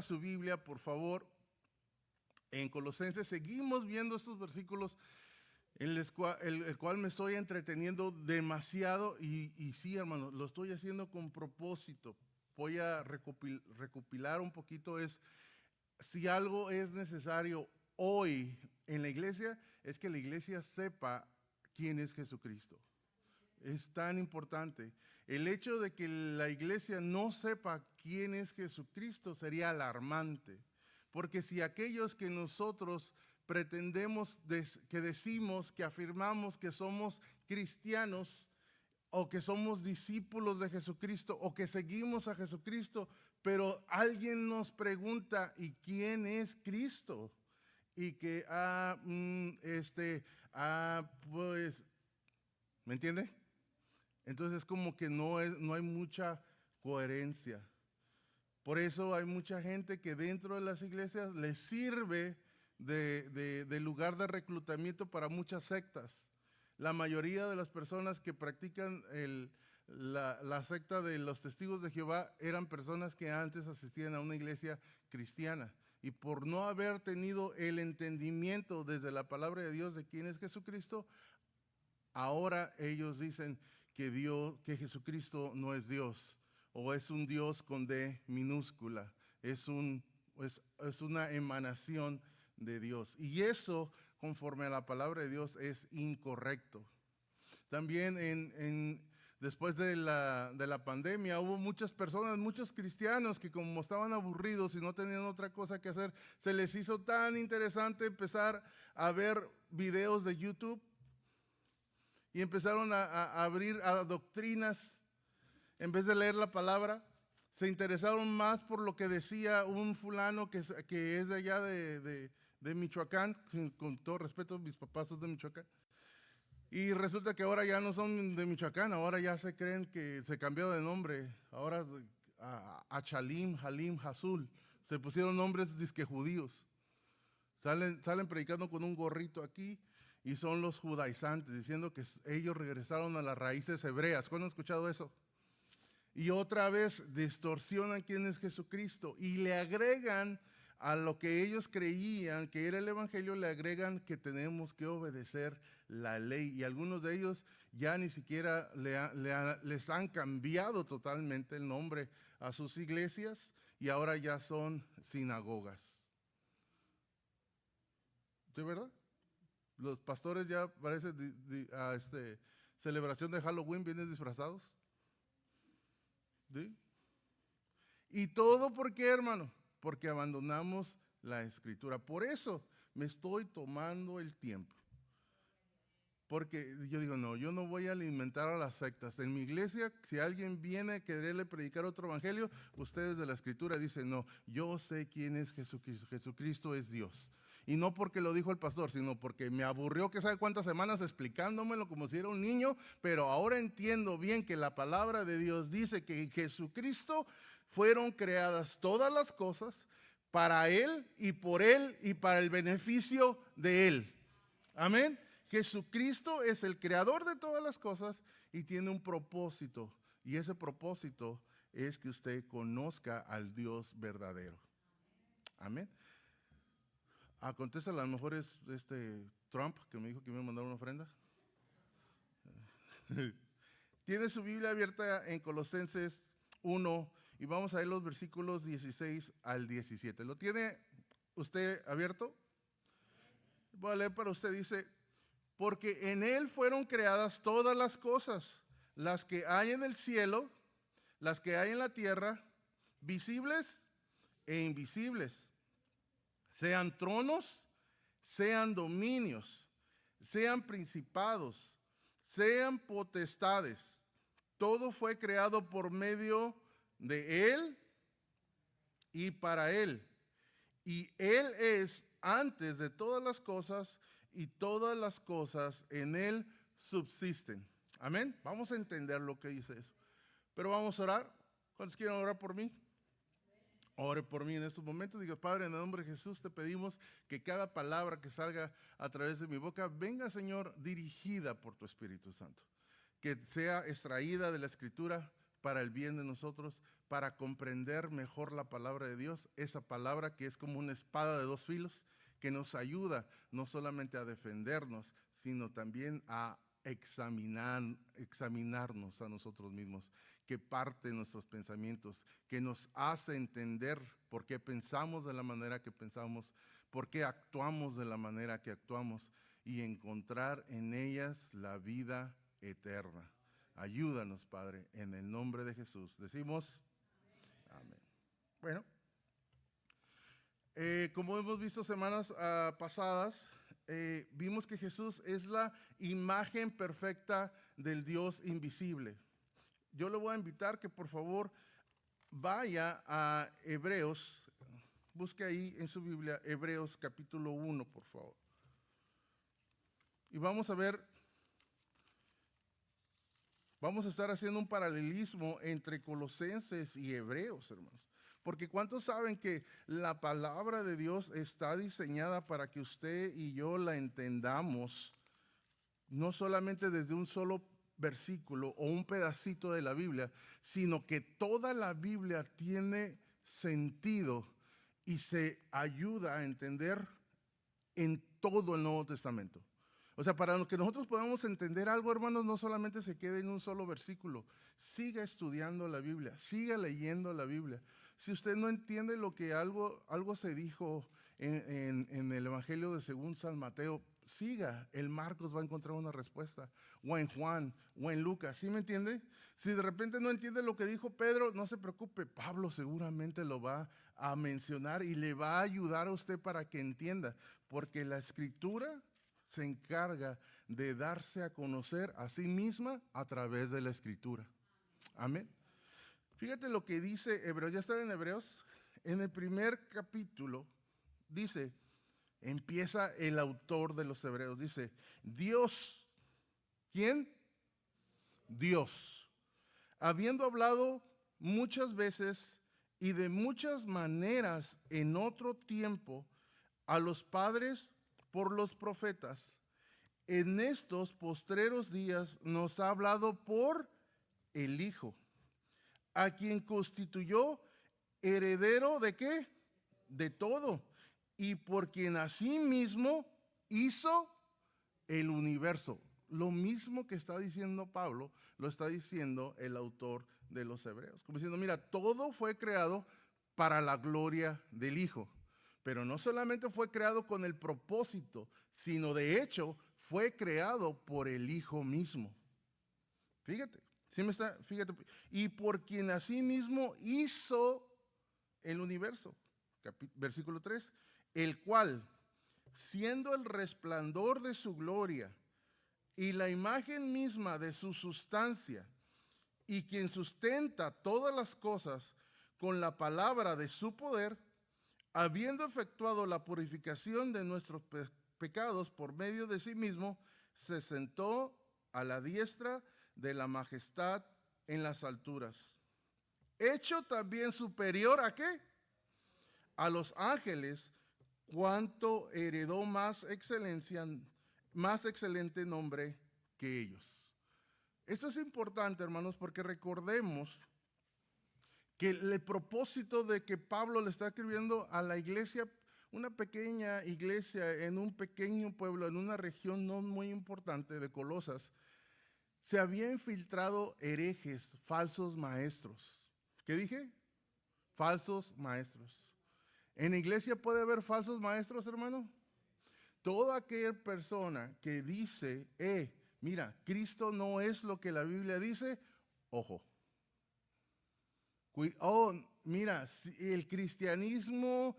abra su Biblia, por favor, en Colosenses. Seguimos viendo estos versículos en el cual me estoy entreteniendo demasiado y sí, hermano, lo estoy haciendo con propósito. Voy a recopilar un poquito. Si algo es necesario hoy en la iglesia, es que la iglesia sepa quién es Jesucristo. Es tan importante. El hecho de que la iglesia no sepa quién es Jesucristo sería alarmante. Porque si aquellos que nosotros pretendemos, que decimos, que afirmamos que somos cristianos, o que somos discípulos de Jesucristo, o que seguimos a Jesucristo, pero alguien nos pregunta, ¿y quién es Cristo? Y que, pues, ¿me entiende? Entonces como que no hay mucha coherencia. Por eso hay mucha gente que dentro de las iglesias les sirve de lugar de reclutamiento para muchas sectas. La mayoría de las personas que practican la secta de los testigos de Jehová eran personas que antes asistían a una iglesia cristiana. Y por no haber tenido el entendimiento desde la palabra de Dios de quién es Jesucristo, ahora ellos dicen que Jesucristo no es Dios, o es un Dios con D minúscula, es una emanación de Dios. Y eso, conforme a la palabra de Dios, es incorrecto. También después de la pandemia hubo muchas personas, muchos cristianos que como estaban aburridos y no tenían otra cosa que hacer, se les hizo tan interesante empezar a ver videos de YouTube y empezaron a abrir a doctrinas en vez de leer la palabra. Se interesaron más por lo que decía un fulano que es de allá de Michoacán, con todo respeto, mis papás son de Michoacán. Y resulta que ahora ya no son de Michoacán, ahora ya se creen que se cambió de nombre. Ahora a Chalim, Halim, Hazul, se pusieron nombres disque judíos. Salen predicando con un gorrito aquí y son los judaizantes, diciendo que ellos regresaron a las raíces hebreas. ¿Cuándo han escuchado eso? Y otra vez distorsionan quién es Jesucristo y le agregan a lo que ellos creían que era el evangelio, le agregan que tenemos que obedecer la ley. Y algunos de ellos ya ni siquiera les han cambiado totalmente el nombre a sus iglesias y ahora ya son sinagogas. ¿De verdad? Los pastores ya parece a celebración de Halloween vienen disfrazados. ¿Sí? Y todo ¿por qué, hermano? Porque abandonamos la escritura. Por eso me estoy tomando el tiempo. Porque yo digo, no, yo no voy a alimentar a las sectas. En mi iglesia, si alguien viene a quererle predicar otro evangelio, ustedes de la escritura dicen, no, yo sé quién es Jesucristo. Jesucristo es Dios. Y no porque lo dijo el pastor, sino porque me aburrió que sabe cuántas semanas explicándomelo como si era un niño, pero ahora entiendo bien que la palabra de Dios dice que en Jesucristo fueron creadas todas las cosas para Él y para el beneficio de Él. Amén. Jesucristo es el creador de todas las cosas y tiene un propósito. Y ese propósito es que usted conozca al Dios verdadero. Amén. Contesta, a lo mejor es Trump que me dijo que me iba a mandar una ofrenda. Tiene su Biblia abierta en Colosenses 1 y vamos a ver los versículos 16 al 17. ¿Lo tiene usted abierto? Voy a leer para usted. Dice, porque en Él fueron creadas todas las cosas, las que hay en el cielo, las que hay en la tierra, visibles e invisibles. Sean tronos, sean dominios, sean principados, sean potestades. Todo fue creado por medio de Él y para Él. Y Él es antes de todas las cosas y todas las cosas en Él subsisten. Amén. Vamos a entender lo que dice eso. Pero vamos a orar. ¿Cuántos quieren orar por mí? Ore por mí en estos momentos. Diga, Padre, en el nombre de Jesús te pedimos que cada palabra que salga a través de mi boca venga, Señor, dirigida por tu Espíritu Santo. Que sea extraída de la Escritura para el bien de nosotros, para comprender mejor la palabra de Dios, esa palabra que es como una espada de dos filos, que nos ayuda no solamente a defendernos, sino también a examinarnos a nosotros mismos, que parte nuestros pensamientos, que nos hace entender por qué pensamos de la manera que pensamos, por qué actuamos de la manera que actuamos y encontrar en ellas la vida eterna. Ayúdanos, Padre, en el nombre de Jesús. Decimos, amén. Bueno, como hemos visto semanas pasadas, vimos que Jesús es la imagen perfecta del Dios invisible. Yo le voy a invitar que por favor vaya a Hebreos, busque ahí en su Biblia Hebreos capítulo 1, por favor. Y vamos a ver, vamos a estar haciendo un paralelismo entre Colosenses y Hebreos, hermanos. Porque ¿cuántos saben que la palabra de Dios está diseñada para que usted y yo la entendamos, no solamente desde un solo versículo o un pedacito de la Biblia, sino que toda la Biblia tiene sentido y se ayuda a entender en todo el Nuevo Testamento? O sea, para que nosotros podamos entender algo, hermanos, no solamente se quede en un solo versículo. Siga estudiando la Biblia, siga leyendo la Biblia. Si usted no entiende lo que algo se dijo en el Evangelio de según San Mateo, siga, el Marcos va a encontrar una respuesta, o en Juan, o en Lucas, ¿sí me entiende? Si de repente no entiende lo que dijo Pedro, no se preocupe, Pablo seguramente lo va a mencionar y le va a ayudar a usted para que entienda, porque la Escritura se encarga de darse a conocer a sí misma a través de la Escritura. Amén. Fíjate lo que dice Hebreos, ¿ya está en Hebreos? En el primer capítulo dice, empieza el autor de los Hebreos, dice, Dios, ¿quién? Dios, habiendo hablado muchas veces y de muchas maneras en otro tiempo a los padres por los profetas, en estos postreros días nos ha hablado por el Hijo, a quien constituyó heredero ¿de qué? De todo, y por quien asimismo hizo el universo. Lo mismo que está diciendo Pablo, lo está diciendo el autor de los Hebreos. Como diciendo, mira, todo fue creado para la gloria del Hijo. Pero no solamente fue creado con el propósito, sino de hecho fue creado por el Hijo mismo. Fíjate, fíjate. Y por quien asimismo hizo el universo. Versículo 3. El cual, siendo el resplandor de su gloria y la imagen misma de su sustancia, y quien sustenta todas las cosas con la palabra de su poder, habiendo efectuado la purificación de nuestros pecados por medio de sí mismo, se sentó a la diestra de la majestad en las alturas. Hecho también superior ¿a qué? A los ángeles, cuanto heredó más excelencia, más excelente nombre que ellos. Esto es importante, hermanos, porque recordemos que el propósito de que Pablo le está escribiendo a la iglesia, una pequeña iglesia en un pequeño pueblo, en una región no muy importante de Colosas, se había infiltrado herejes, falsos maestros. ¿Qué dije? Falsos maestros. ¿En la iglesia puede haber falsos maestros, hermano? Toda aquella persona que dice, mira, Cristo no es lo que la Biblia dice, ojo. Oh, mira, el cristianismo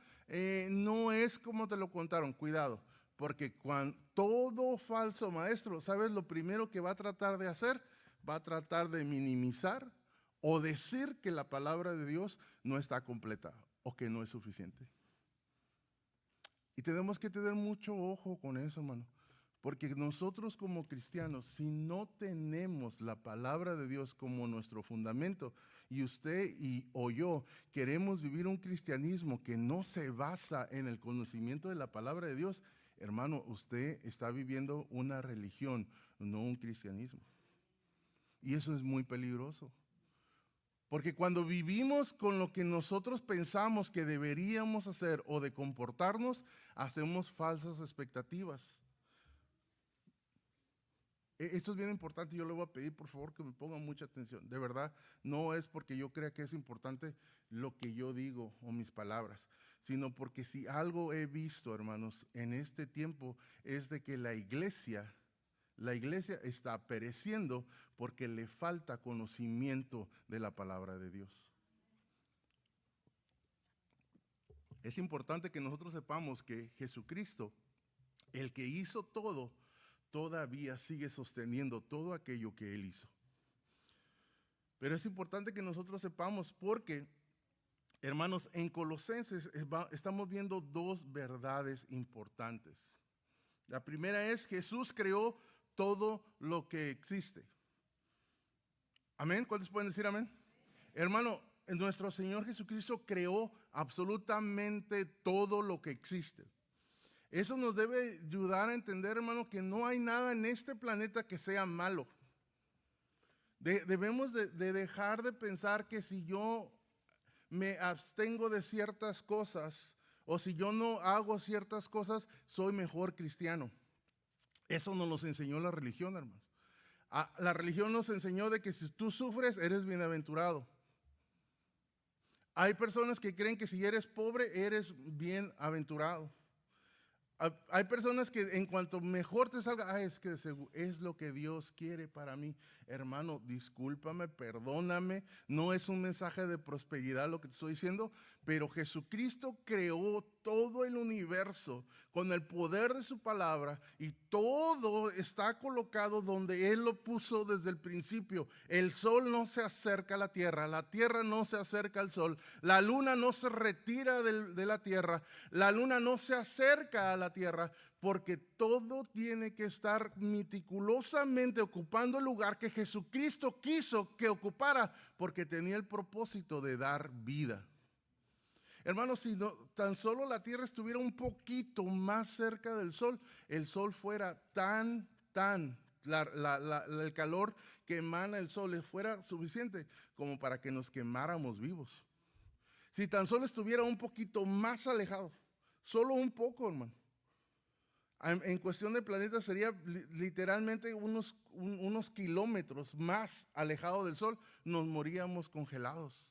no es como te lo contaron, cuidado, porque cuando todo falso maestro, ¿sabes lo primero que va a tratar de hacer? Va a tratar de minimizar o decir que la palabra de Dios no está completa o que no es suficiente. Y tenemos que tener mucho ojo con eso, hermano. Porque nosotros como cristianos, si no tenemos la palabra de Dios como nuestro fundamento, y usted o yo queremos vivir un cristianismo que no se basa en el conocimiento de la palabra de Dios, hermano, usted está viviendo una religión, no un cristianismo. Y eso es muy peligroso. Porque cuando vivimos con lo que nosotros pensamos que deberíamos hacer o de comportarnos, hacemos falsas expectativas. Esto es bien importante, yo le voy a pedir por favor que me pongan mucha atención. De verdad, no es porque yo crea que es importante lo que yo digo o mis palabras, sino porque si algo he visto, hermanos, en este tiempo es de que la iglesia está pereciendo porque le falta conocimiento de la palabra de Dios. Es importante que nosotros sepamos que Jesucristo, el que hizo todo, todavía sigue sosteniendo todo aquello que Él hizo. Pero es importante que nosotros sepamos porque, hermanos, en Colosenses estamos viendo dos verdades importantes. La primera es: Jesús creó todo lo que existe. ¿Amén? ¿Cuántos pueden decir amén? Hermano, nuestro Señor Jesucristo creó absolutamente todo lo que existe. Eso nos debe ayudar a entender, hermano, que no hay nada en este planeta que sea malo. Debemos de dejar de pensar que si yo me abstengo de ciertas cosas o si yo no hago ciertas cosas, soy mejor cristiano. Eso nos lo enseñó la religión, hermano. La religión nos enseñó de que si tú sufres, eres bienaventurado. Hay personas que creen que si eres pobre, eres bienaventurado. Hay personas que en cuanto mejor te salga, es que es lo que Dios quiere para mí. Hermano, discúlpame, perdóname, no es un mensaje de prosperidad lo que te estoy diciendo, pero Jesucristo creó todo el universo con el poder de su palabra y todo está colocado donde Él lo puso desde el principio. El sol no se acerca a la tierra no se acerca al sol, la luna no se retira de la tierra, la luna no se acerca a la tierra, porque todo tiene que estar meticulosamente ocupando el lugar que Jesucristo quiso que ocupara, porque tenía el propósito de dar vida. Hermanos, si tan solo la tierra estuviera un poquito más cerca del sol, el sol fuera el calor que emana el sol le fuera suficiente como para que nos quemáramos vivos. Si tan solo estuviera un poquito más alejado, solo un poco, hermano. En cuestión de planeta sería literalmente unos kilómetros más alejado del sol, nos moríamos congelados.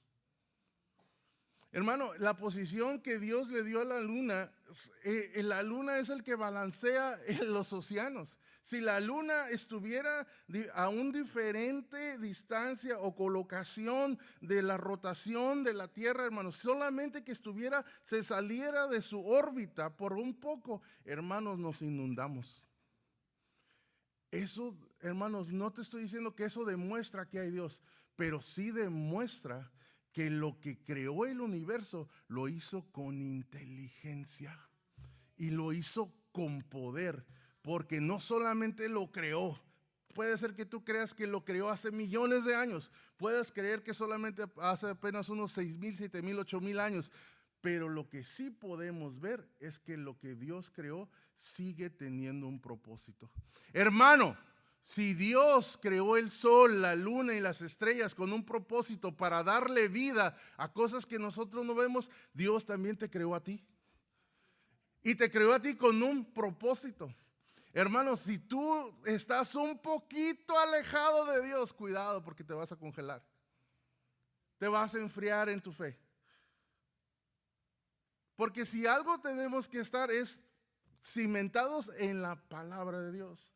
Hermano, la posición que Dios le dio a la luna es el que balancea los océanos. Si la luna estuviera a una diferente distancia o colocación de la rotación de la Tierra, hermanos, solamente que se saliera de su órbita por un poco, hermanos, nos inundamos. Eso, hermanos, no te estoy diciendo que eso demuestra que hay Dios, pero sí demuestra que lo que creó el universo lo hizo con inteligencia y lo hizo con poder, porque no solamente lo creó. Puede ser que tú creas que lo creó hace millones de años, puedes creer que solamente hace apenas unos 6,000, 7,000, 8,000 años, pero lo que sí podemos ver es que lo que Dios creó sigue teniendo un propósito. Hermano, si Dios creó el sol, la luna y las estrellas con un propósito para darle vida a cosas que nosotros no vemos, Dios también te creó a ti. Y te creó a ti con un propósito. Hermano, si tú estás un poquito alejado de Dios, cuidado porque te vas a congelar. Te vas a enfriar en tu fe. Porque si algo tenemos que estar es cimentados en la palabra de Dios.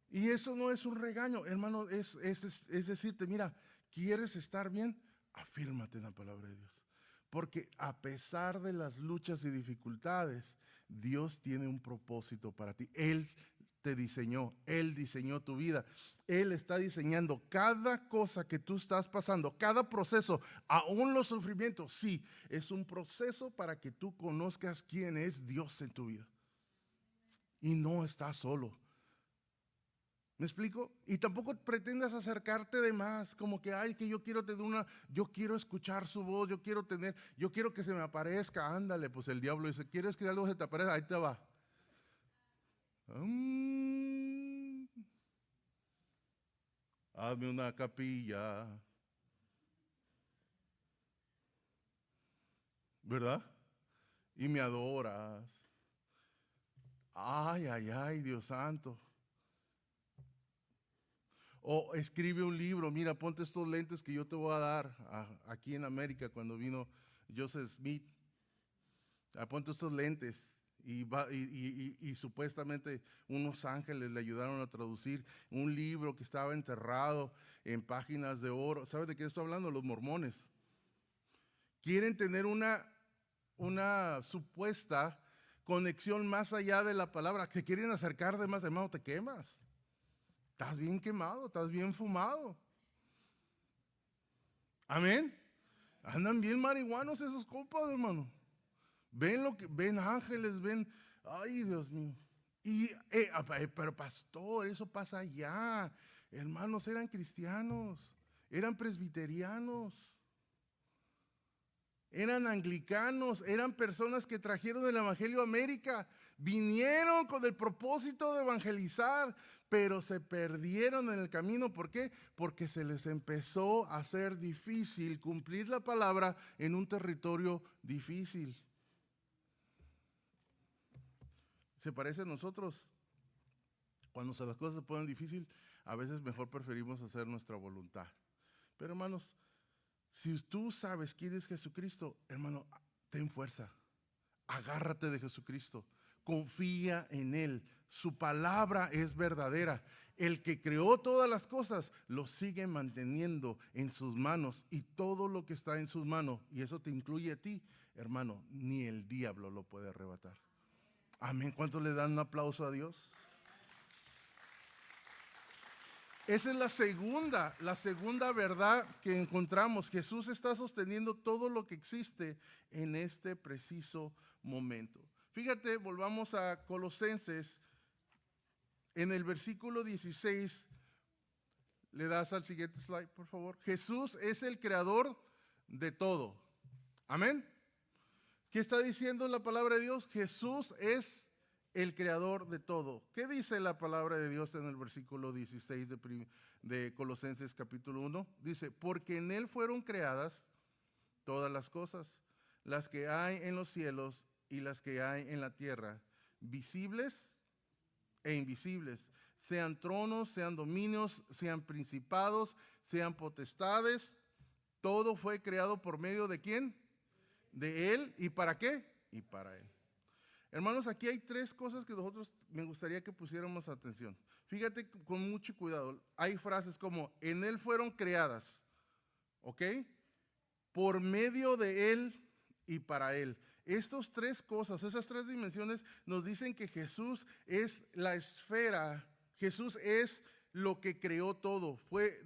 Y eso no es un regaño, hermano, es decirte, mira, ¿quieres estar bien? Afírmate en la palabra de Dios. Porque a pesar de las luchas y dificultades, Dios tiene un propósito para ti. Él te diseñó, Él diseñó tu vida. Él está diseñando cada cosa que tú estás pasando, cada proceso, aún los sufrimientos. Sí, es un proceso para que tú conozcas quién es Dios en tu vida. Y no estás solo. ¿Me explico? Y tampoco pretendas acercarte de más, como que, ay, que yo quiero escuchar su voz, yo quiero que se me aparezca, ándale, pues el diablo dice, ¿quieres que algo se te aparezca? Ahí te va. Hazme una capilla ¿verdad? Y me adoras. Ay, ay, ay, Dios santo. O escribe un libro, mira, ponte estos lentes que yo te voy a dar aquí en América cuando vino Joseph Smith. Ponte estos lentes. Y supuestamente unos ángeles le ayudaron a traducir un libro que estaba enterrado en páginas de oro. ¿Sabes de qué estoy hablando? Los mormones. Quieren tener una supuesta conexión más allá de la palabra. Se quieren acercar de más, hermano, te quemas. Estás bien quemado, estás bien fumado. Amén. Andan bien marihuanos esos compas, hermano. Ven ángeles, ven, ay Dios mío. Pero pastor, eso pasa allá. Hermanos, eran cristianos, eran presbiterianos, eran anglicanos, eran personas que trajeron el evangelio a América, vinieron con el propósito de evangelizar, pero se perdieron en el camino. ¿Por qué? Porque se les empezó a hacer difícil cumplir la palabra en un territorio difícil. Se parece a nosotros. Cuando las cosas se ponen difíciles, a veces mejor preferimos hacer nuestra voluntad. Pero hermanos, si tú sabes quién es Jesucristo, hermano, ten fuerza. Agárrate de Jesucristo. Confía en Él. Su palabra es verdadera. El que creó todas las cosas lo sigue manteniendo en sus manos, y todo lo que está en sus manos, y eso te incluye a ti, hermano, ni el diablo lo puede arrebatar. Amén. ¿Cuántos le dan un aplauso a Dios? Esa es la segunda verdad que encontramos. Jesús está sosteniendo todo lo que existe en este preciso momento. Fíjate, volvamos a Colosenses. En el versículo 16, le das al siguiente slide, por favor. Jesús es el creador de todo. Amén. ¿Qué está diciendo la palabra de Dios? Jesús es el creador de todo. ¿Qué dice la palabra de Dios en el versículo 16 de Colosenses capítulo 1? Dice, porque en Él fueron creadas todas las cosas, las que hay en los cielos y las que hay en la tierra, visibles e invisibles, sean tronos, sean dominios, sean principados, sean potestades. Todo fue creado por medio de ¿quién? De Él. ¿Y para qué? Y para Él. Hermanos, aquí hay tres cosas que nosotros me gustaría que pusiéramos atención. Fíjate con mucho cuidado. Hay frases como, en Él fueron creadas, ¿ok? Por medio de Él y para Él. Estas tres cosas, esas tres dimensiones nos dicen que Jesús es la esfera. Jesús es lo que creó todo. Fue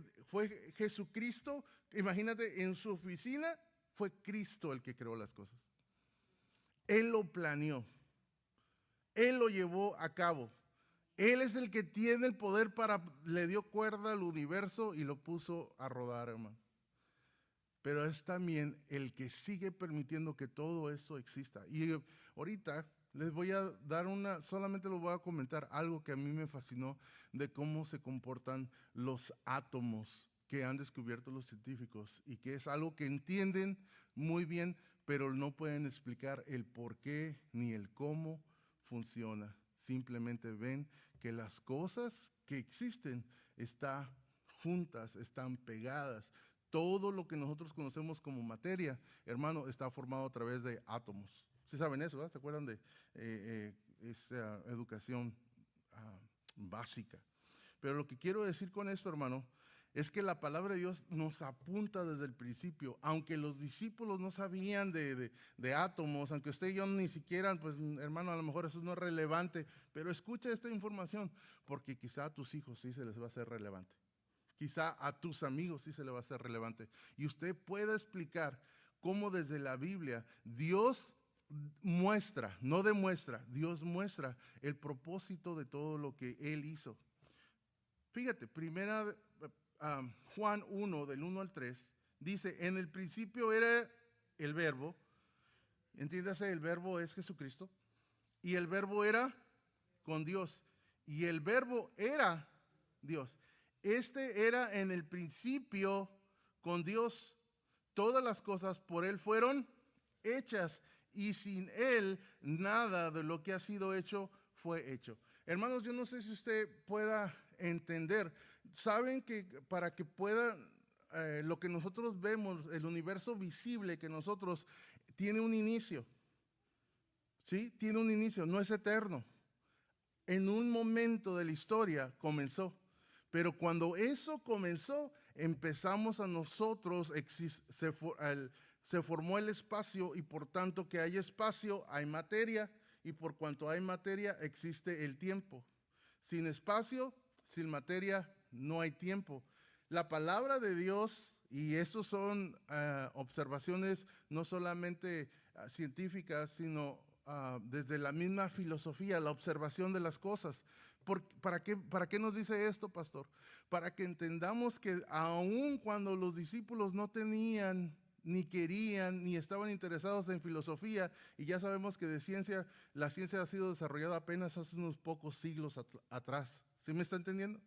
Jesucristo, imagínate, en su oficina fue Cristo el que creó las cosas. Él lo planeó. Él lo llevó a cabo. Él es el que tiene el poder le dio cuerda al universo y lo puso a rodar, hermano. Pero es también el que sigue permitiendo que todo esto exista. Y ahorita les voy a dar solamente les voy a comentar algo que a mí me fascinó de cómo se comportan los átomos que han descubierto los científicos, y que es algo que entienden muy bien, pero no pueden explicar el por qué ni el cómo funciona. Simplemente ven que las cosas que existen están juntas, están pegadas. Todo lo que nosotros conocemos como materia, hermano, está formado a través de átomos. ¿Sí saben eso, verdad? ¿Se acuerdan de esa educación básica? Pero lo que quiero decir con esto, hermano, es que la palabra de Dios nos apunta desde el principio. Aunque los discípulos no sabían de átomos, aunque usted y yo ni siquiera, pues hermano, a lo mejor eso no es relevante, pero escucha esta información, porque quizá a tus hijos sí se les va a hacer relevante. Quizá a tus amigos sí se le va a hacer relevante. Y usted puede explicar cómo desde la Biblia Dios muestra, no demuestra, Dios muestra el propósito de todo lo que Él hizo. Fíjate, Juan 1, del 1 al 3, dice, en el principio era el verbo, entiéndase, el verbo es Jesucristo, y el verbo era con Dios, y el verbo era Dios. Este era en el principio con Dios. Todas las cosas por Él fueron hechas, y sin Él nada de lo que ha sido hecho fue hecho. Hermanos, yo no sé si usted pueda entender. Saben que para que pueda, lo que nosotros vemos, el universo visible que nosotros, tiene un inicio. ¿Sí? Tiene un inicio, no es eterno. En un momento de la historia comenzó. Pero cuando eso comenzó, empezamos a nosotros, se formó el espacio, y por tanto que hay espacio, hay materia, y por cuanto hay materia, existe el tiempo. Sin espacio, sin materia, no hay tiempo. La palabra de Dios, y estos son observaciones no solamente científicas, sino desde la misma filosofía, la observación de las cosas. ¿Para qué nos dice esto, pastor? Para que entendamos que aun cuando los discípulos no tenían, ni querían, ni estaban interesados en filosofía, y ya sabemos que la ciencia ha sido desarrollada apenas hace unos pocos siglos atrás. ¿Sí me está entendiendo?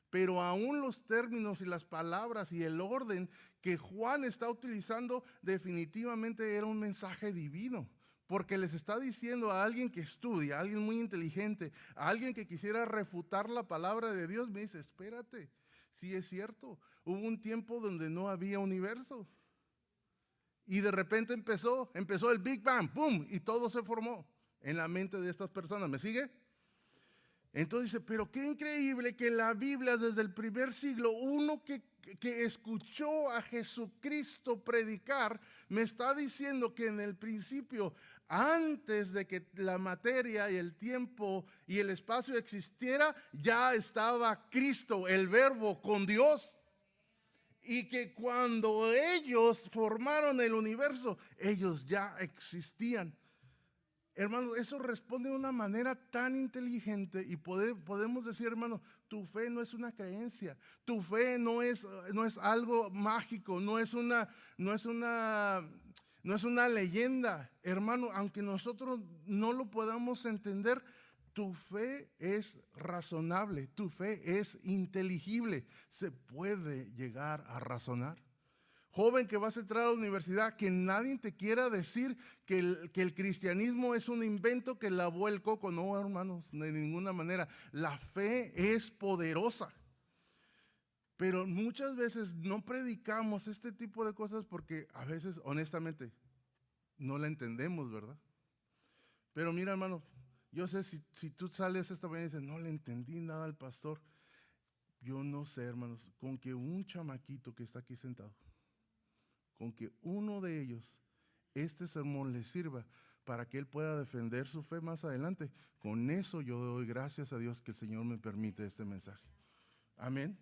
Pero aún los términos y las palabras y el orden que Juan está utilizando definitivamente era un mensaje divino. Porque les está diciendo a alguien que estudia, a alguien muy inteligente, a alguien que quisiera refutar la palabra de Dios, me dice, espérate, sí es cierto, hubo un tiempo donde no había universo. Y de repente empezó el Big Bang, ¡pum! Y todo se formó en la mente de estas personas. ¿Me sigue? Entonces dice, pero qué increíble que la Biblia desde el primer siglo, uno que escuchó a Jesucristo predicar, me está diciendo que en el principio, antes de que la materia y el tiempo y el espacio existiera, ya estaba Cristo, el Verbo, con Dios. Y que cuando ellos formaron el universo, ellos ya existían. Hermano, eso responde de una manera tan inteligente, y podemos decir, hermano, tu fe no es una creencia, tu fe no es algo mágico, no es una leyenda. Hermano, aunque nosotros no lo podamos entender, tu fe es razonable, tu fe es inteligible, se puede llegar a razonar. Joven que vas a entrar a la universidad, que nadie te quiera decir que el cristianismo es un invento que lavó el coco. No, hermanos, de ninguna manera. La fe es poderosa. Pero muchas veces no predicamos este tipo de cosas porque a veces, honestamente, no la entendemos, ¿verdad? Pero mira, hermano, yo sé si tú sales esta mañana y dices, no le entendí nada al pastor. Yo no sé, hermanos, con que un chamaquito que está aquí sentado, con que uno de ellos, este sermón le sirva para que él pueda defender su fe más adelante, con eso yo doy gracias a Dios que el Señor me permite este mensaje. Amén.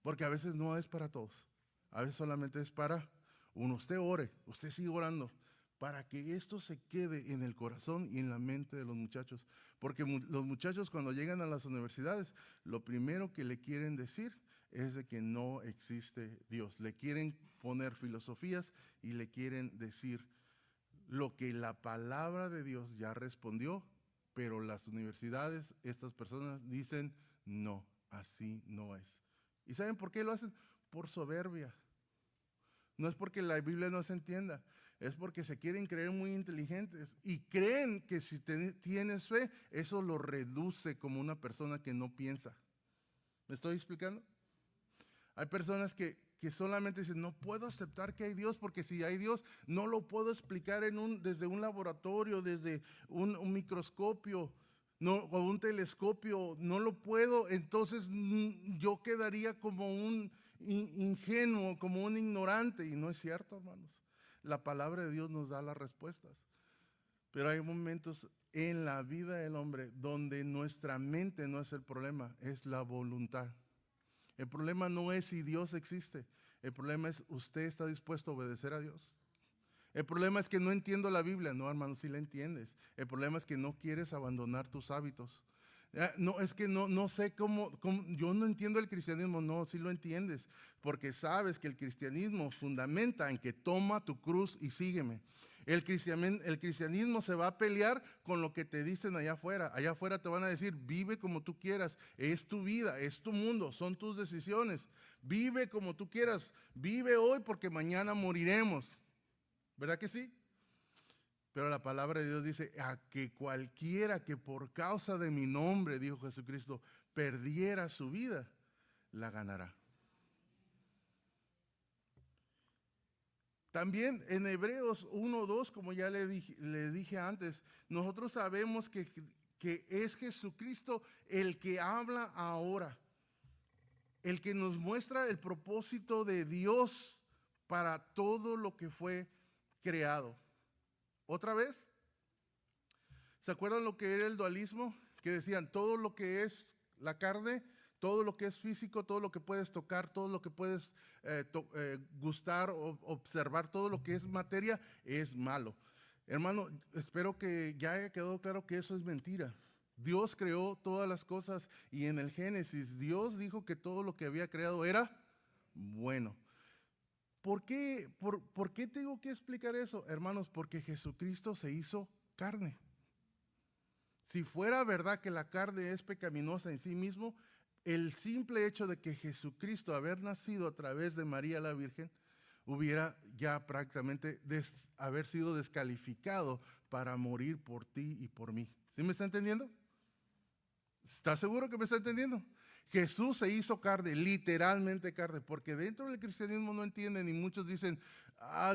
Porque a veces no es para todos, a veces solamente es para uno. Usted ore, usted sigue orando, para que esto se quede en el corazón y en la mente de los muchachos. Porque los muchachos, cuando llegan a las universidades, lo primero que le quieren decir es de que no existe Dios. Le quieren poner filosofías y le quieren decir lo que la palabra de Dios ya respondió, pero las universidades, estas personas dicen, no, así no es. ¿Y saben por qué lo hacen? Por soberbia. No es porque la Biblia no se entienda, es porque se quieren creer muy inteligentes y creen que si tienes fe, eso lo reduce como una persona que no piensa. ¿Me estoy explicando? Hay personas que solamente dicen, no puedo aceptar que hay Dios, porque si hay Dios, no lo puedo explicar desde un laboratorio, desde un microscopio, no, o un telescopio, no lo puedo. Entonces yo quedaría como un ingenuo, como un ignorante, y no es cierto, hermanos. La palabra de Dios nos da las respuestas, pero hay momentos en la vida del hombre donde nuestra mente no es el problema, es la voluntad. El problema no es si Dios existe, el problema es usted está dispuesto a obedecer a Dios. El problema es que no entiendo la Biblia. No, hermano, sí la entiendes. El problema es que no quieres abandonar tus hábitos. No, es que no sé cómo, yo no entiendo el cristianismo. No, sí lo entiendes, porque sabes que el cristianismo fundamenta en que toma tu cruz y sígueme. El cristianismo se va a pelear con lo que te dicen allá afuera. Allá afuera te van a decir, vive como tú quieras, es tu vida, es tu mundo, son tus decisiones. Vive como tú quieras, vive hoy porque mañana moriremos. ¿Verdad que sí? Pero la palabra de Dios dice, a que cualquiera que por causa de mi nombre, dijo Jesucristo, perdiera su vida, la ganará. También en Hebreos 1:2, como ya le dije antes, nosotros sabemos que es Jesucristo el que habla ahora, el que nos muestra el propósito de Dios para todo lo que fue creado. ¿Otra vez? ¿Se acuerdan lo que era el dualismo? Que decían, todo lo que es la carne, todo lo que es físico, todo lo que puedes tocar, todo lo que puedes gustar o observar, todo lo que es materia, es malo. Hermano, espero que ya haya quedado claro que eso es mentira. Dios creó todas las cosas y en el Génesis Dios dijo que todo lo que había creado era bueno. ¿Por qué tengo que explicar eso, hermanos? Porque Jesucristo se hizo carne. Si fuera verdad que la carne es pecaminosa en sí mismo, el simple hecho de que Jesucristo, haber nacido a través de María la Virgen, hubiera ya prácticamente haber sido descalificado para morir por ti y por mí. ¿Sí me está entendiendo? ¿Está seguro que me está entendiendo? Jesús se hizo carne, literalmente carne, porque dentro del cristianismo no entienden y muchos dicen,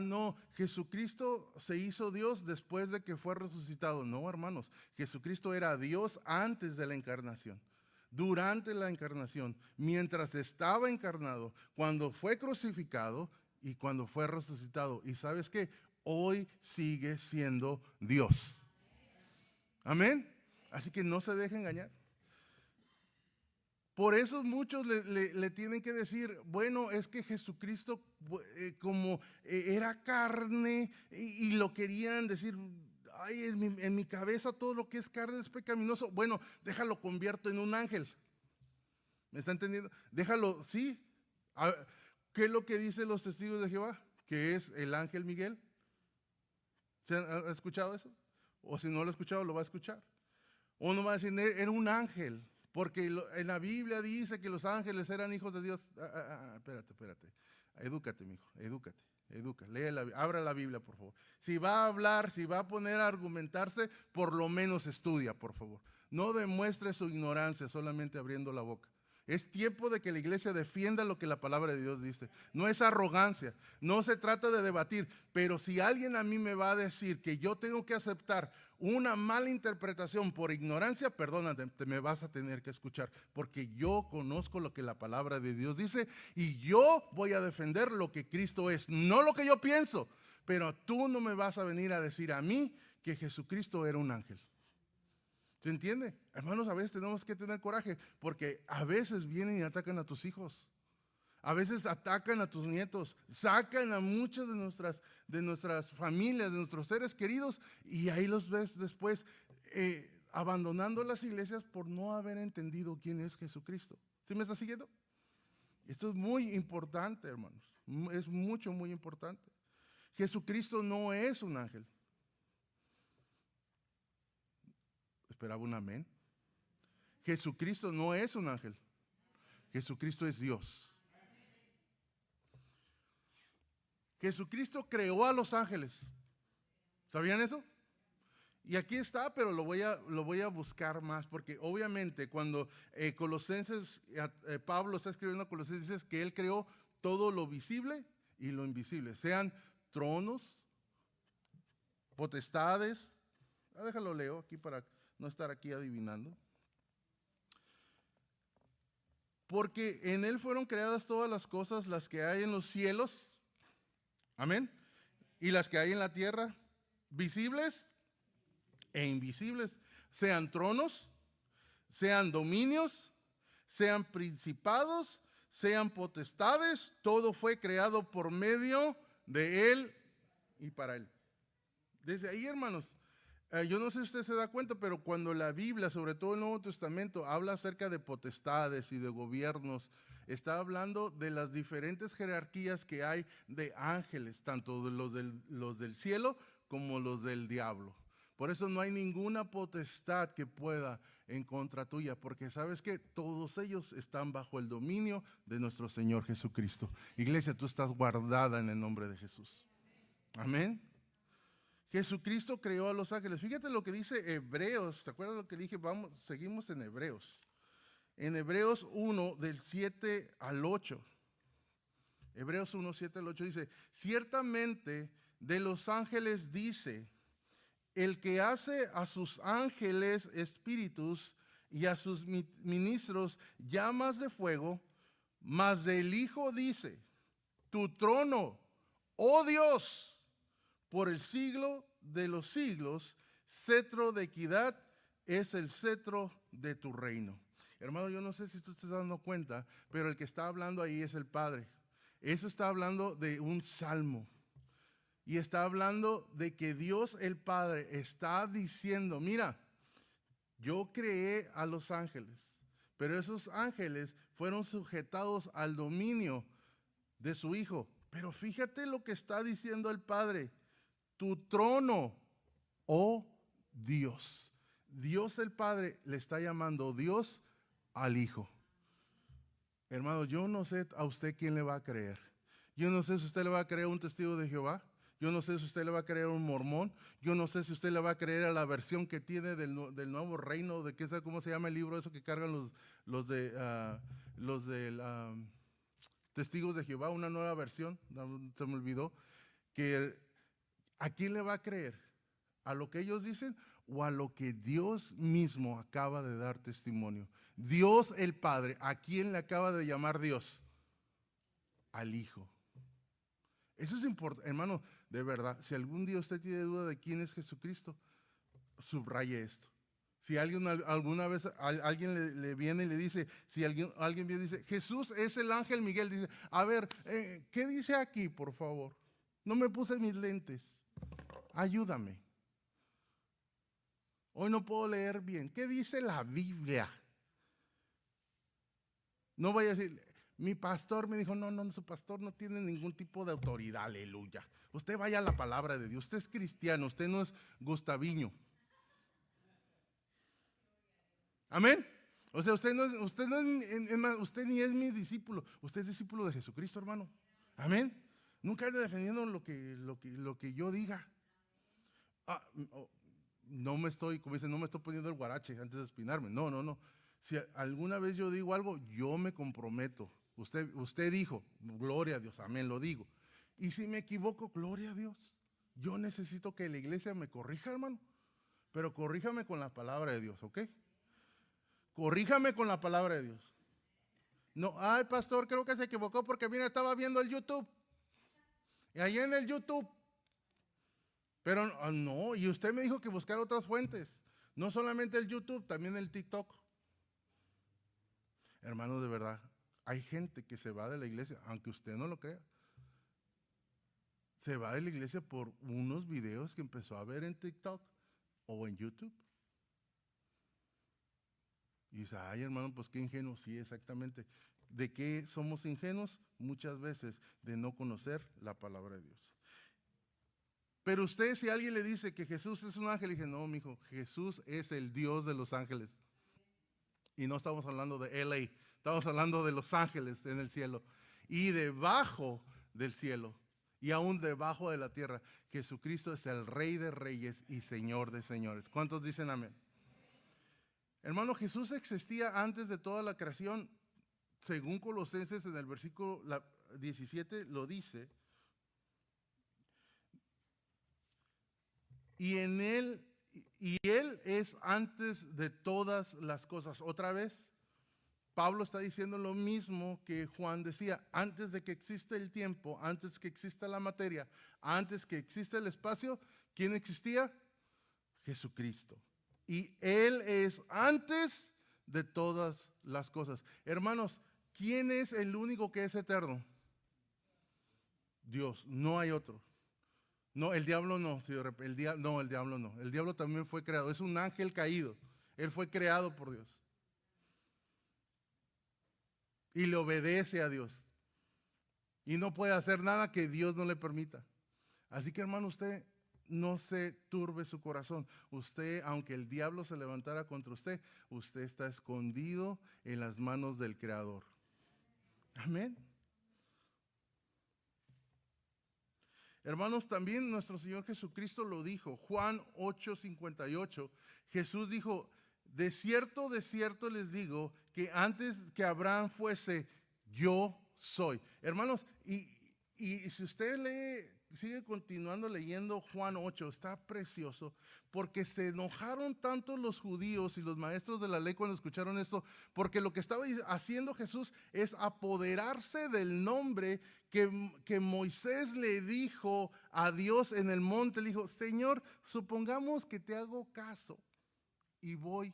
no, Jesucristo se hizo Dios después de que fue resucitado. No, hermanos, Jesucristo era Dios antes de la encarnación, durante la encarnación, mientras estaba encarnado, cuando fue crucificado y cuando fue resucitado. ¿Y sabes qué? Hoy sigue siendo Dios. Amén. Así que no se deje engañar. Por eso muchos le tienen que decir, bueno, es que Jesucristo como era carne y lo querían decir, ay, en mi cabeza todo lo que es carne es pecaminoso. Bueno, déjalo convierto en un ángel. ¿Me está entendiendo? Déjalo, sí. ¿Qué es lo que dicen los testigos de Jehová? Que es el ángel Miguel. ¿Se ha escuchado eso? O si no lo ha escuchado, lo va a escuchar. Uno va a decir, era un ángel. Porque en la Biblia dice que los ángeles eran hijos de Dios. Espérate. Edúcate, mijo, edúcate. Abra la Biblia, por favor. Si va a hablar, si va a poner a argumentarse, por lo menos estudia, por favor. No demuestre su ignorancia solamente abriendo la boca. Es tiempo de que la iglesia defienda lo que la palabra de Dios dice. No es arrogancia, no se trata de debatir, pero si alguien a mí me va a decir que yo tengo que aceptar una mala interpretación por ignorancia, perdónate, me vas a tener que escuchar, porque yo conozco lo que la palabra de Dios dice y yo voy a defender lo que Cristo es, no lo que yo pienso, pero tú no me vas a venir a decir a mí que Jesucristo era un ángel. ¿Se entiende? Hermanos, a veces tenemos que tener coraje, porque a veces vienen y atacan a tus hijos. A veces atacan a tus nietos, sacan a muchas de nuestras familias, de nuestros seres queridos, y ahí los ves después abandonando las iglesias por no haber entendido quién es Jesucristo. ¿Sí me está siguiendo? Esto es muy importante, hermanos. Es muy importante. Jesucristo no es un ángel. Esperaba un amén. Jesucristo no es un ángel. Jesucristo es Dios. Jesucristo creó a los ángeles. ¿Sabían eso? Y aquí está, pero lo voy a buscar más, porque obviamente cuando Pablo está escribiendo a Colosenses, dice que él creó todo lo visible y lo invisible, sean tronos, potestades. Déjalo leo aquí para no estar aquí adivinando. Porque en él fueron creadas todas las cosas, las que hay en los cielos, amén, y las que hay en la tierra, visibles e invisibles, sean tronos, sean dominios, sean principados, sean potestades, todo fue creado por medio de él y para él. Desde ahí, hermanos, yo no sé si usted se da cuenta, pero cuando la Biblia, sobre todo el Nuevo Testamento, habla acerca de potestades y de gobiernos, está hablando de las diferentes jerarquías que hay de ángeles, tanto de los del cielo como los del diablo. Por eso no hay ninguna potestad que pueda en contra tuya, porque sabes que todos ellos están bajo el dominio de nuestro Señor Jesucristo. Iglesia, tú estás guardada en el nombre de Jesús. Amén. Jesucristo creó a los ángeles. Fíjate lo que dice Hebreos. ¿Te acuerdas lo que dije? Vamos, seguimos en Hebreos. En Hebreos 1, del 7 al 8. Hebreos 1, 7 al 8 dice, ciertamente de los ángeles dice, el que hace a sus ángeles espíritus y a sus ministros llamas de fuego, mas del Hijo dice, tu trono, oh Dios, por el siglo de los siglos, cetro de equidad es el cetro de tu reino. Hermano, yo no sé si tú te estás dando cuenta, pero el que está hablando ahí es el Padre. Eso está hablando de un salmo. Y está hablando de que Dios el Padre está diciendo, mira, yo creé a los ángeles, pero esos ángeles fueron sujetados al dominio de su Hijo. Pero fíjate lo que está diciendo el Padre, tu trono, oh Dios. Dios el Padre le está llamando Dios al Hijo. Hermano, yo no sé a usted quién le va a creer. Yo no sé si usted le va a creer a un testigo de Jehová. Yo no sé si usted le va a creer a un mormón. Yo no sé si usted le va a creer a la versión que tiene del nuevo reino, de qué sabe cómo se llama el libro, eso que cargan los testigos de Jehová, una nueva versión, se me olvidó. ¿A quién le va a creer? ¿A lo que ellos dicen o a lo que Dios mismo acaba de dar testimonio? Dios el Padre, ¿a quién le acaba de llamar Dios? Al Hijo. Eso es importante, hermano, de verdad. Si algún día usted tiene duda de quién es Jesucristo, subraye esto. Si alguna vez alguien le viene y le dice, si alguien viene y dice, Jesús es el ángel Miguel, dice, a ver, ¿qué dice aquí, por favor? No me puse mis lentes, ayúdame. Hoy no puedo leer bien. ¿Qué dice la Biblia? No vaya a decir, mi pastor me dijo, no, su pastor no tiene ningún tipo de autoridad, aleluya. Usted vaya a la palabra de Dios, usted es cristiano, usted no es Gustaviño. Amén. O sea, usted ni es mi discípulo, usted es discípulo de Jesucristo, hermano. Amén. Nunca ande defendiendo lo que yo diga. No me estoy, como dicen, no me estoy poniendo el guarache antes de espinarme. No. Si alguna vez yo digo algo, yo me comprometo. Usted dijo, gloria a Dios, amén, lo digo. Y si me equivoco, gloria a Dios. Yo necesito que la iglesia me corrija, hermano. Pero corríjame con la palabra de Dios, ¿ok? Corríjame con la palabra de Dios. No, ay, pastor, creo que se equivocó porque mira, estaba viendo el YouTube. Y ahí en el YouTube. Pero no, y usted me dijo que buscar otras fuentes. No solamente el YouTube, también el TikTok. Hermanos, de verdad, hay gente que se va de la iglesia, aunque usted no lo crea. Se va de la iglesia por unos videos que empezó a ver en TikTok o en YouTube. Y dice, ay hermano, pues qué ingenuo. Sí, exactamente. ¿De qué somos ingenuos? Muchas veces de no conocer la palabra de Dios. Pero usted, si alguien le dice que Jesús es un ángel, dije, no, mijo, Jesús es el Dios de los ángeles. Y no estamos hablando de LA, estamos hablando de los ángeles en el cielo. Y debajo del cielo, y aún debajo de la tierra, Jesucristo es el Rey de Reyes y Señor de Señores. ¿Cuántos dicen amén? Hermano, Jesús existía antes de toda la creación. Según Colosenses en el versículo 17 lo dice. Y él es antes de todas las cosas. Otra vez, Pablo está diciendo lo mismo que Juan decía, antes de que exista el tiempo, antes que exista la materia, antes que exista el espacio, ¿quién existía? Jesucristo. Y Él es antes de todas las cosas. Hermanos, ¿quién es el único que es eterno? Dios, no hay otro. No, el diablo no, el diablo no. El diablo también fue creado, es un ángel caído. Él fue creado por Dios. Y le obedece a Dios. Y no puede hacer nada que Dios no le permita. Así que hermano, usted no se turbe su corazón. Usted, aunque el diablo se levantara contra usted, usted está escondido en las manos del Creador. Amén. Hermanos, también nuestro Señor Jesucristo lo dijo. Juan 8:58, Jesús dijo, de cierto les digo, que antes que Abraham fuese, yo soy. Hermanos, y si usted sigue continuando leyendo Juan 8, está precioso, porque se enojaron tanto los judíos y los maestros de la ley cuando escucharon esto, porque lo que estaba haciendo Jesús es apoderarse del nombre que Moisés le dijo a Dios en el monte. Le dijo, Señor, supongamos que te hago caso y voy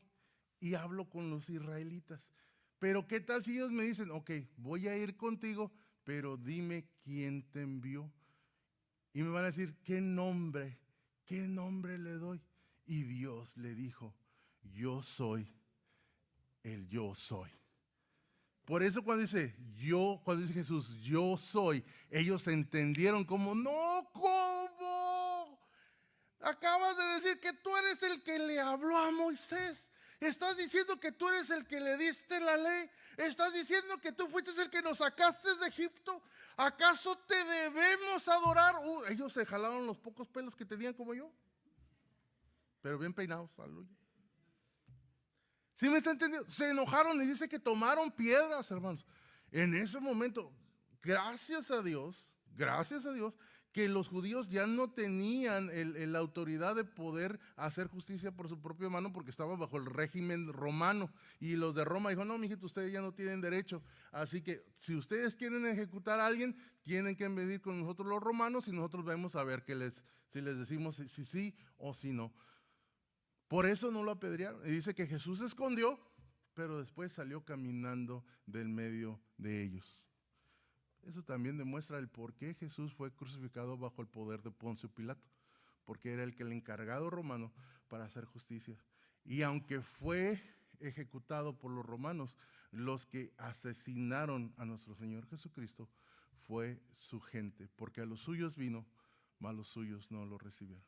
y hablo con los israelitas, pero ¿qué tal si ellos me dicen, ok, voy a ir contigo, pero dime quién te envió? Y me van a decir, ¿qué nombre le doy? Y Dios le dijo, yo soy el yo soy. Por eso cuando dice Jesús, yo soy, ellos entendieron como, no, ¿cómo? Acabas de decir que tú eres el que le habló a Moisés. Estás diciendo que tú eres el que le diste la ley. Estás diciendo que tú fuiste el que nos sacaste de Egipto. ¿Acaso te debemos adorar? Ellos se jalaron los pocos pelos que tenían como yo, pero bien peinados, aleluya. ¿Sí me está entendiendo? Se enojaron y dice que tomaron piedras, hermanos. En ese momento, gracias a Dios, que los judíos ya no tenían la autoridad de poder hacer justicia por su propia mano, porque estaban bajo el régimen romano. Y los de Roma dijo, no, mijito, ustedes ya no tienen derecho. Así que si ustedes quieren ejecutar a alguien, tienen que medir con nosotros los romanos, y nosotros vamos a ver si les decimos si sí o si no. Por eso no lo apedrearon. Y dice que Jesús se escondió, pero después salió caminando del medio de ellos. Eso también demuestra el por qué Jesús fue crucificado bajo el poder de Poncio Pilato, porque era el encargado romano para hacer justicia. Y aunque fue ejecutado por los romanos, los que asesinaron a nuestro Señor Jesucristo fue su gente, porque a los suyos vino, mas los suyos no lo recibieron.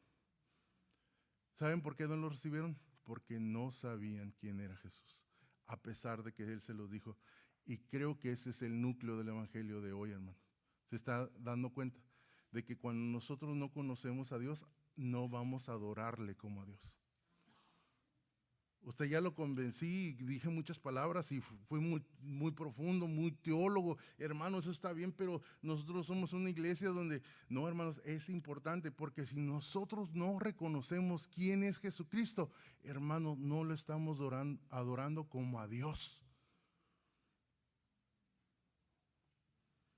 ¿Saben por qué no lo recibieron? Porque no sabían quién era Jesús, a pesar de que Él se los dijo. Y creo que ese es el núcleo del evangelio de hoy, hermano. Se está dando cuenta de que cuando nosotros no conocemos a Dios, no vamos a adorarle como a Dios. Usted ya lo convencí, dije muchas palabras y fui muy profundo, muy teólogo. Hermano, eso está bien, pero nosotros somos una iglesia donde, no, hermanos, es importante, porque si nosotros no reconocemos quién es Jesucristo, hermano, no lo estamos adorando como a Dios.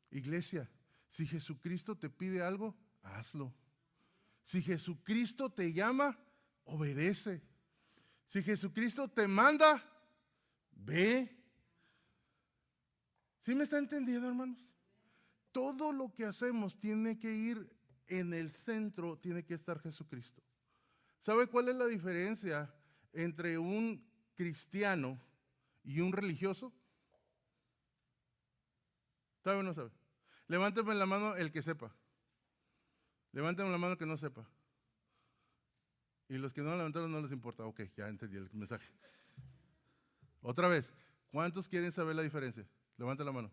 Iglesia, si Jesucristo te pide algo, hazlo. Si Jesucristo te llama, obedece. Si Jesucristo te manda, ve. ¿Sí me está entendiendo, hermanos? Todo lo que hacemos tiene que ir en el centro, tiene que estar Jesucristo. ¿Sabe cuál es la diferencia entre un cristiano y un religioso? ¿Sabe o no sabe? Levánteme la mano el que sepa. Levánteme la mano el que no sepa. Y los que no levantaron no les importa. Ok, ya entendí el mensaje. Otra vez, ¿cuántos quieren saber la diferencia? Levanten la mano.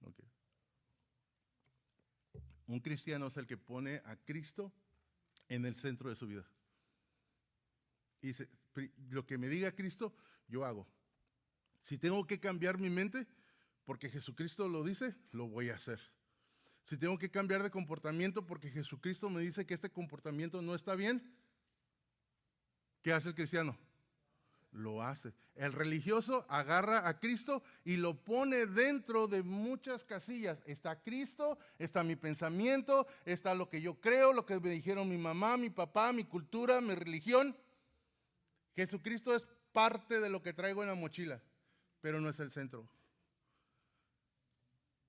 Okay. Un cristiano es el que pone a Cristo en el centro de su vida. Y lo que me diga Cristo, yo hago. Si tengo que cambiar mi mente, porque Jesucristo lo dice, lo voy a hacer. Si tengo que cambiar de comportamiento porque Jesucristo me dice que este comportamiento no está bien, ¿qué hace el cristiano? Lo hace. El religioso agarra a Cristo y lo pone dentro de muchas casillas. Está Cristo, está mi pensamiento, está lo que yo creo, lo que me dijeron mi mamá, mi papá, mi cultura, mi religión. Jesucristo es parte de lo que traigo en la mochila, pero no es el centro.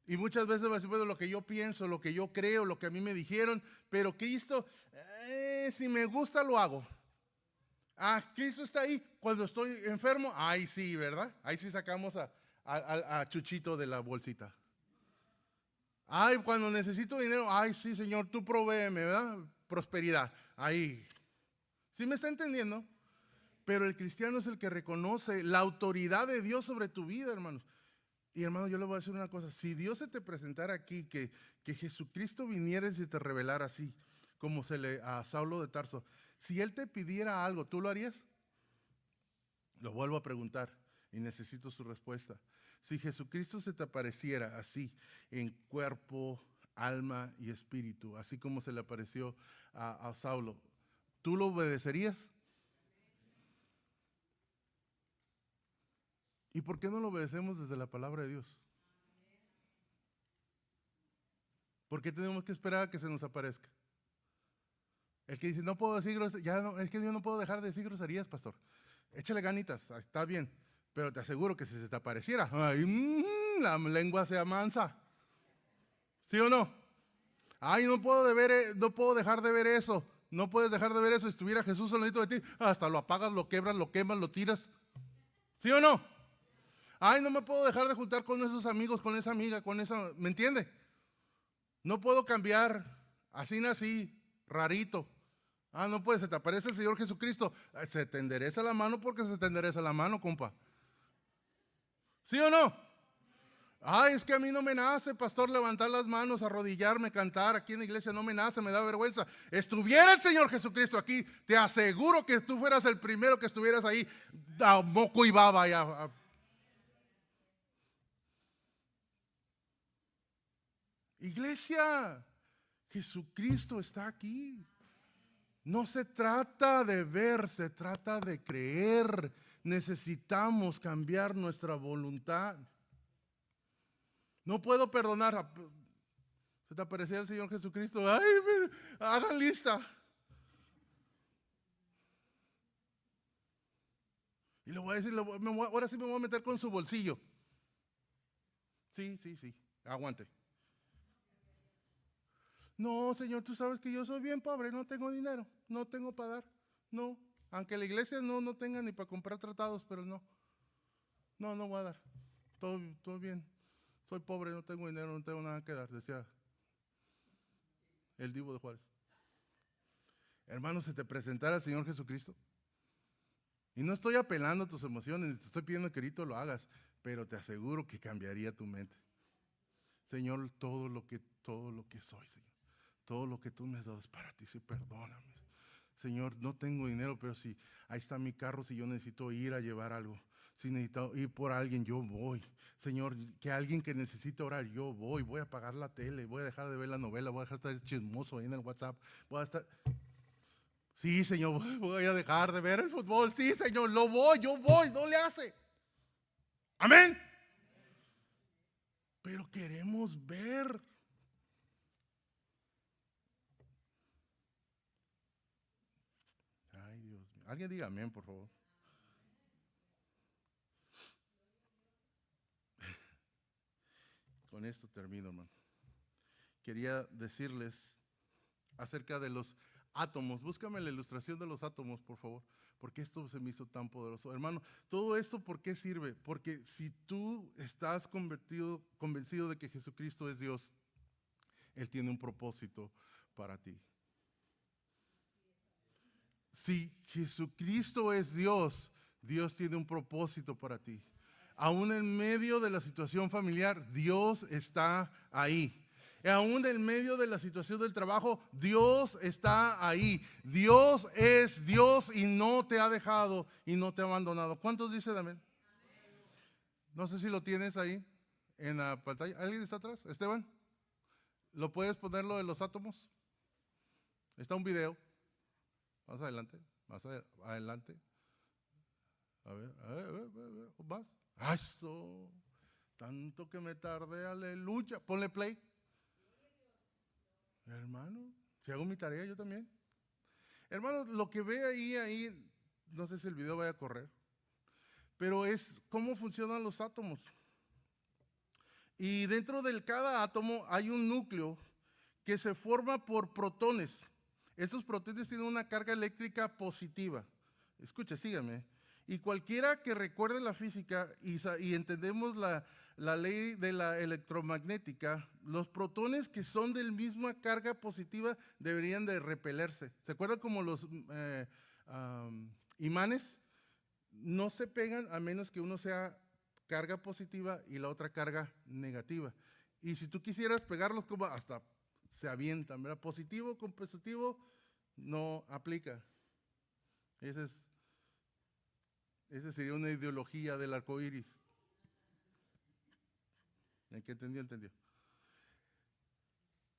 Y muchas veces va a decir, bueno, lo que yo pienso, lo que yo creo, lo que a mí me dijeron, pero Cristo, si me gusta lo hago. Cristo está ahí cuando estoy enfermo, ahí sí, ¿verdad? Ahí sí sacamos a Chuchito de la bolsita. Cuando necesito dinero, sí, Señor, tú provéeme, ¿verdad? Prosperidad, ahí. ¿Sí me está entendiendo? Pero el cristiano es el que reconoce la autoridad de Dios sobre tu vida, hermanos. Y hermano, yo le voy a decir una cosa, si Dios se te presentara aquí, que Jesucristo viniera y se te revelara así, como a Saulo de Tarso, si Él te pidiera algo, ¿tú lo harías? Lo vuelvo a preguntar y necesito su respuesta. Si Jesucristo se te apareciera así, en cuerpo, alma y espíritu, así como se le apareció a Saulo, ¿tú lo obedecerías? ¿Y por qué no lo obedecemos desde la palabra de Dios? ¿Por qué tenemos que esperar a que se nos aparezca? El que dice, no puedo decir groserías, ya no, es que yo no puedo dejar de decir groserías, pastor. Échale ganitas, está bien, pero te aseguro que si se te apareciera, ay, la lengua se amansa. ¿Sí o no? Ay, no puedo dejar de ver eso. No puedes dejar de ver eso. Si estuviera Jesús al ladito de ti, hasta lo apagas, lo quebras, lo quemas, lo tiras. ¿Sí o no? Ay, no me puedo dejar de juntar con esos amigos, con esa amiga, con esa, ¿me entiende? No puedo cambiar, así nací, rarito. Ah, no puede, se te aparece el Señor Jesucristo. Se te endereza la mano porque se te endereza la mano, compa. ¿Sí o no? Ay, es que a mí no me nace, pastor, levantar las manos, arrodillarme, cantar aquí en la iglesia, no me nace, me da vergüenza. Estuviera el Señor Jesucristo aquí, te aseguro que tú fueras el primero que estuvieras ahí, a moco y baba. Iglesia, Jesucristo está aquí. No se trata de ver, se trata de creer. Necesitamos cambiar nuestra voluntad. No puedo perdonar. Se te aparecía el Señor Jesucristo. Ay, hagan lista. Y le voy a decir, ahora sí me voy a meter con su bolsillo. Sí, aguante. No, Señor, tú sabes que yo soy bien pobre, no tengo dinero, no tengo para dar. No, aunque la iglesia no tenga ni para comprar tratados, pero no voy a dar. Todo bien. Soy pobre, no tengo dinero, no tengo nada que dar, decía el Divo de Juárez. Hermano, se te presentara el Señor Jesucristo. Y no estoy apelando a tus emociones, ni te estoy pidiendo que ahorita lo hagas, pero te aseguro que cambiaría tu mente. Señor, todo lo que soy, Señor, todo lo que tú me has dado es para ti, sí, perdóname. Señor, no tengo dinero, pero si ahí está mi carro, si yo necesito ir a llevar algo, si necesito ir por alguien, yo voy. Señor, que alguien que necesite orar, yo voy a apagar la tele, voy a dejar de ver la novela, voy a dejar de estar chismoso ahí en el WhatsApp, voy a estar... Sí, Señor, voy a dejar de ver el fútbol, sí, Señor, yo voy, no le hace. Amén. Pero queremos ver. Ay, Dios mío. Alguien diga amén, por favor. Con esto termino, hermano. Quería decirles acerca de los átomos. Búscame la ilustración de los átomos, por favor, porque esto se me hizo tan poderoso. Hermano, todo esto, ¿por qué sirve? Porque si tú estás convencido de que Jesucristo es Dios, Él tiene un propósito para ti. Si Jesucristo es Dios, Dios tiene un propósito para ti. Aún en medio de la situación familiar, Dios está ahí. Aún en medio de la situación del trabajo, Dios está ahí. Dios es Dios y no te ha dejado y no te ha abandonado. ¿Cuántos dicen amén? No sé si lo tienes ahí en la pantalla. ¿Alguien está atrás? Esteban, ¿lo puedes poner lo de los átomos? Está un video. Más adelante, adelante. A ver, más. Eso. Tanto que me tardé, aleluya. Ponle play. Hermano, si hago mi tarea yo también. Hermano, lo que ve ahí, no sé si el video vaya a correr, pero es cómo funcionan los átomos. Y dentro de cada átomo hay un núcleo que se forma por protones. Esos protones tienen una carga eléctrica positiva. Escuche, sígame. Y cualquiera que recuerde la física y entendemos la ley de la electromagnética, los protones que son de la misma carga positiva deberían de repelerse. ¿Se acuerdan como los imanes? No se pegan a menos que uno sea carga positiva y la otra carga negativa. Y si tú quisieras pegarlos, como hasta se avientan, ¿verdad? Positivo con positivo no aplica. Esa sería una ideología del arco iris. El que entendió, entendió.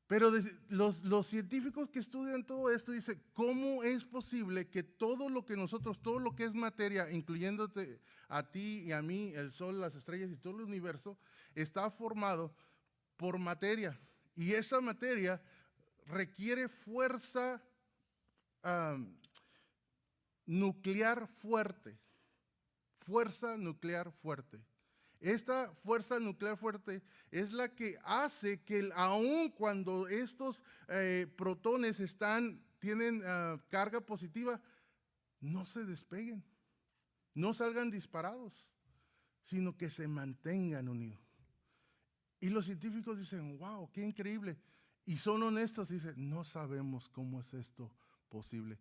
Pero los científicos que estudian todo esto dicen, ¿cómo es posible que todo lo que nosotros, todo lo que es materia, incluyéndote a ti y a mí, el sol, las estrellas y todo el universo, está formado por materia? Y esa materia requiere fuerza nuclear fuerte. Fuerza nuclear fuerte. Esta fuerza nuclear fuerte es la que hace que aun cuando estos protones tienen carga positiva, no se despeguen, no salgan disparados, sino que se mantengan unidos. Y los científicos dicen, wow, qué increíble. Y son honestos y dicen, no sabemos cómo es esto posible.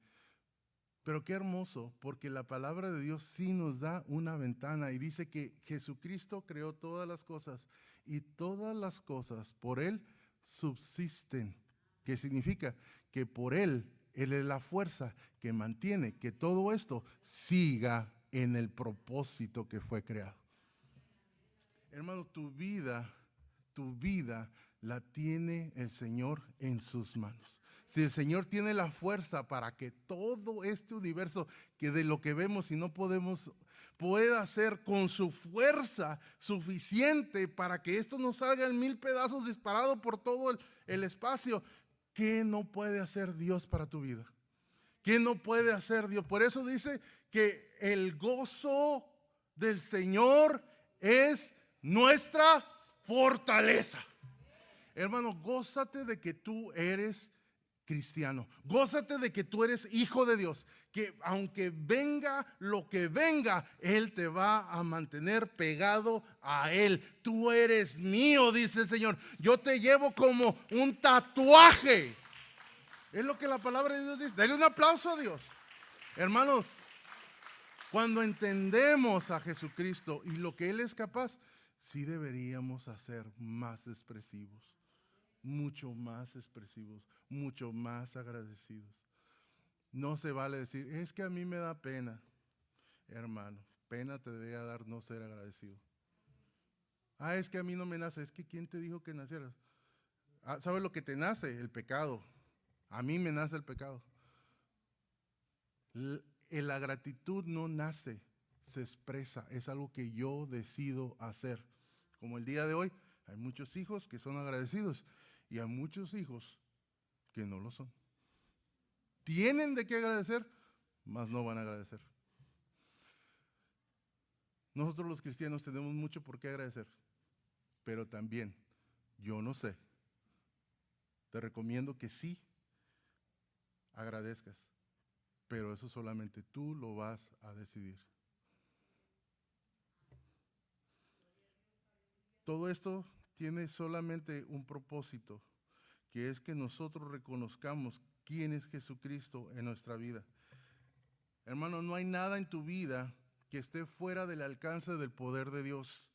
Pero qué hermoso, porque la palabra de Dios sí nos da una ventana y dice que Jesucristo creó todas las cosas y todas las cosas por Él subsisten. ¿Qué significa? Que por Él es la fuerza que mantiene que todo esto siga en el propósito que fue creado. Hermano, tu vida la tiene el Señor en sus manos. Si el Señor tiene la fuerza para que todo este universo, que de lo que vemos y no podemos, pueda hacer con su fuerza suficiente para que esto no salga en 1000 pedazos disparado por todo el espacio, ¿qué no puede hacer Dios para tu vida? ¿Qué no puede hacer Dios? Por eso dice que el gozo del Señor es nuestra fortaleza. Hermano, gózate de que tú eres cristiano. Gózate de que tú eres hijo de Dios, que aunque venga lo que venga, Él te va a mantener pegado a Él. Tú eres mío, dice el Señor. Yo te llevo como un tatuaje. Es lo que la palabra de Dios dice. Dale un aplauso a Dios. Hermanos, cuando entendemos a Jesucristo y lo que Él es capaz, sí deberíamos ser más expresivos. Mucho más expresivos, mucho más agradecidos. No se vale decir, es que a mí me da pena. Hermano, pena te debería dar no ser agradecido. Es que a mí no me nace. Es que ¿quién te dijo que nacieras? ¿Sabes lo que te nace? El pecado. A mí me nace el pecado. La gratitud no nace, se expresa. Es algo que yo decido hacer. Como el día de hoy, hay muchos hijos que son agradecidos. Y hay muchos hijos que no lo son. Tienen de qué agradecer, mas no van a agradecer. Nosotros los cristianos tenemos mucho por qué agradecer, pero también, yo no sé, te recomiendo que sí agradezcas, pero eso solamente tú lo vas a decidir. Todo esto tiene solamente un propósito, que es que nosotros reconozcamos quién es Jesucristo en nuestra vida. Hermano, no hay nada en tu vida que esté fuera del alcance del poder de Dios.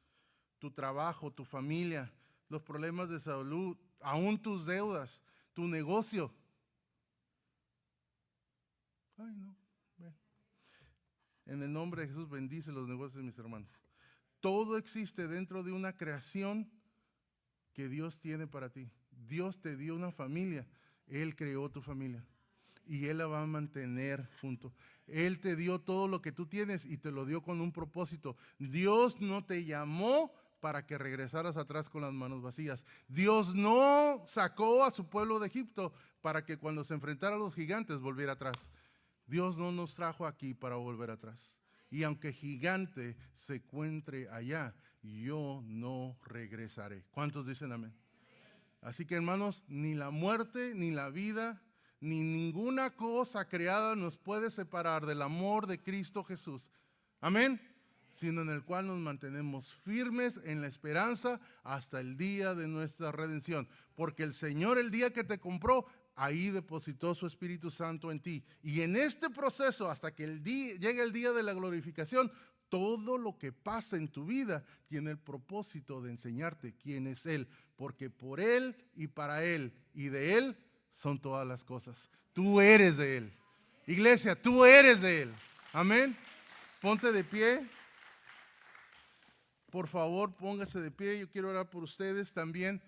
Tu trabajo, tu familia, los problemas de salud, aún tus deudas, tu negocio. En el nombre de Jesús, bendice los negocios de mis hermanos. Todo existe dentro de una creación que Dios tiene para ti. Dios te dio una familia, Él creó tu familia y Él la va a mantener junto. Él te dio todo lo que tú tienes y te lo dio con un propósito. Dios no te llamó para que regresaras atrás con las manos vacías. Dios no sacó a su pueblo de Egipto para que cuando se enfrentara a los gigantes volviera atrás. Dios no nos trajo aquí para volver atrás. Y aunque gigante se encuentre allá, yo no regresaré. ¿Cuántos dicen amén? Así que hermanos, ni la muerte, ni la vida, ni ninguna cosa creada nos puede separar del amor de Cristo Jesús. Amén. Sino en el cual nos mantenemos firmes en la esperanza hasta el día de nuestra redención. Porque el Señor, el día que te compró, ahí depositó su Espíritu Santo en ti. Y en este proceso, hasta que llegue el día de la glorificación, todo lo que pasa en tu vida tiene el propósito de enseñarte quién es Él, porque por Él y para Él y de Él son todas las cosas. Tú eres de Él. Iglesia, tú eres de Él. Amén. Ponte de pie. Por favor, póngase de pie. Yo quiero orar por ustedes también.